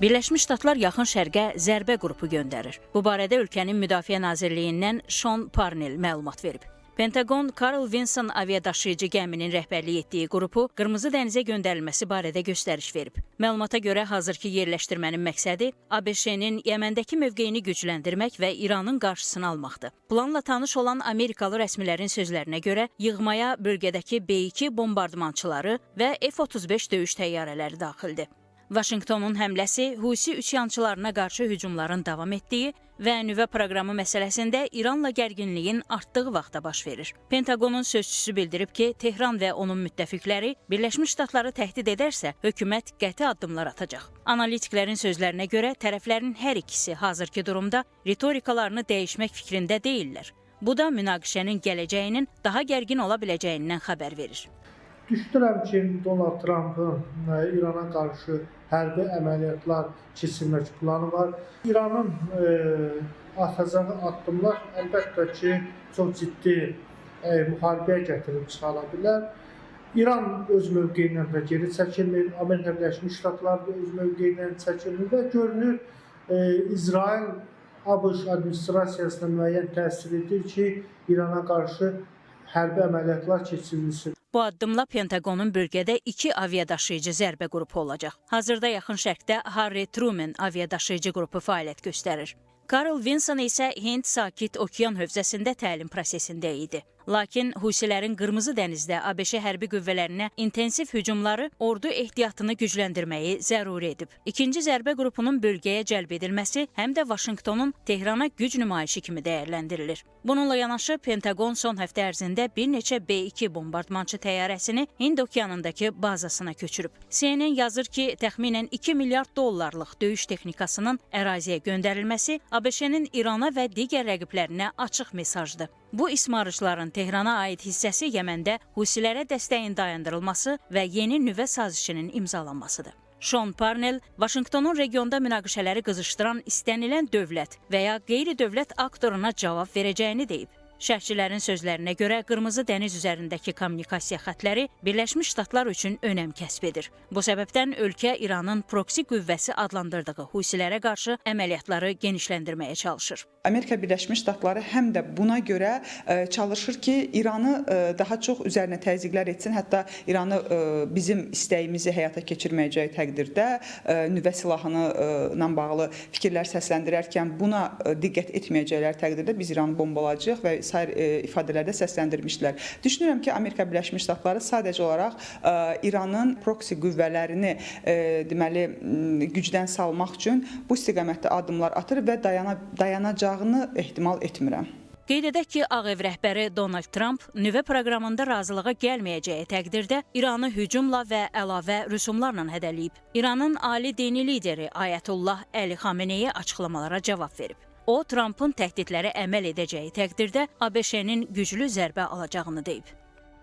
Birləşmiş Ştatlar Yaxın Şərqə zərbə qrupu göndərir. Bu barədə ölkənin Müdafiə Nazirliyindən Sean Parnell məlumat verib. Pentagon Carl Vinson aviadaşıyıcı gəminin rəhbərlik etdiyi qrupu Qırmızı dənizə göndərilməsi barədə göstəriş verib. Məlumata görə hazırki yerləşdirmənin məqsədi ABŞ-nin Yəməndəki mövqeyini gücləndirmək və İranın qarşısını almaqdır. Planla tanış olan Amerikalı rəsmilərin sözlərinə görə yığmaya bölgədəki B-2 bombardmançıları və F-35 döyüş təyyarələri daxildir. Vaşinqtonun həmləsi Husi üsyançılarına qarşı hücumların davam etdiyi və nüvə proqramı məsələsində İranla gərginliyin artdığı vaxtda baş verir. Pentagonun sözçüsü bildirib ki, Tehran və onun müttəfiqləri Birləşmiş Ştatları təhdid edərsə, hökumət qəti addımlar atacaq. Analitiklərin sözlərinə görə tərəflərin hər ikisi hazırki durumda ritorikalarını dəyişmək fikrində deyillər. Bu da münaqişənin gələcəyinin daha gərgin ola biləcəyindən xəbər verir. Düşünürəm ki, Donald Trump'ın İrana qarşı hərbi əməliyyatlar keçirmək planı var. İranın atacağı addımlar əlbəttə ki, çox ciddi müharibəyə gətirib çıxara bilər. İran öz mövqeyindən də geri çəkilmir, Amerika Birləşmiş Ştatları da öz mövqeyindən çəkilmir və görünür İsrail ABŞ administrasiyasına müəyyən təsir edir ki, İrana qarşı hərbi əməliyyatlar keçirilsin. Bu addımla Pentagonun bölgədə 2 aviadaşıyıcı zərbə qrupu olacaq. Hazırda Yaxın Şərqdə Harry Truman aviadaşıyıcı qrupu fəaliyyət göstərir. Carl Vinson isə Hind Sakit Okean hövzəsində təlim prosesində idi. Lakin Husilərin Qırmızı dənizdə ABŞ hərbi qüvvələrinə intensiv hücumları ordu ehtiyatını gücləndirməyi zəruri edib. İkinci zərbə qrupunun bölgəyə cəlb edilməsi həm də Vaşinqtonun Tehrana güc nümayişi kimi dəyərləndirilir. Bununla yanaşı Pentagon son həftə ərzində bir neçə B-2 bombardmançı təyyarəsini Hind okeanındakı bazasına köçürüb. CNN yazır ki, təxminən 2 milyard dollarlıq döyüş texnikasının əraziyə göndərilməsi ABŞ-nin İrana və digər rəqiblərinə açıq mesajdır. Bu ismarışların Tehrana aid hissəsi Yəməndə Husilərə dəstəyin dayandırılması və yeni nüvə sazişinin imzalanmasıdır. Sean Parnell, Vaşinqtonun regionda münaqişələri qızışdıran istənilən dövlət və ya qeyri-dövlət aktoruna cavab verəcəyini deyib. Şərhçilərin sözlərinə görə Qırmızı dəniz üzərindəki kommunikasiya xətləri Birləşmiş Ştatlar üçün önəm kəsb edir. Bu səbəbdən ölkə İranın proksi qüvvəsi adlandırdığı Husilərə qarşı əməliyyatları genişləndirməyə çalışır. Amerika Birləşmiş Ştatları həm də buna görə çalışır ki, İranı daha çox üzərinə təzyiqlər etsin. Hətta İranı bizim istəyimizi həyata keçirməyəcəyi təqdirdə nüvə silahına bağlı fikirlər səsləndirərkən buna diqqət etməyəcəklər təqdirdə biz İranı bombalayacağıq və sair ifadələrdə səsləndirmişlər. Düşünürəm ki, Amerika Birləşmiş Ştatları sadəcə olaraq İranın proksi qüvvələrini deməli gücdən salmaq üçün bu istiqamətdə addımlar atır və dayanacağını ehtimal etmirəm. Qeyd edək ki, Ağ Ev rəhbəri Donald Trump nüvə proqramında razılığa gəlməyəcəyi təqdirdə İranı hücumla və əlavə rüsumlarla hədələyib. İranın ali dini lideri Ayətullah Əli Xameneyi açıqlamalara cavab verib. O, Trumpın təhdidlərə əməl edəcəyi təqdirdə ABŞ-nin güclü zərbə alacağını deyib.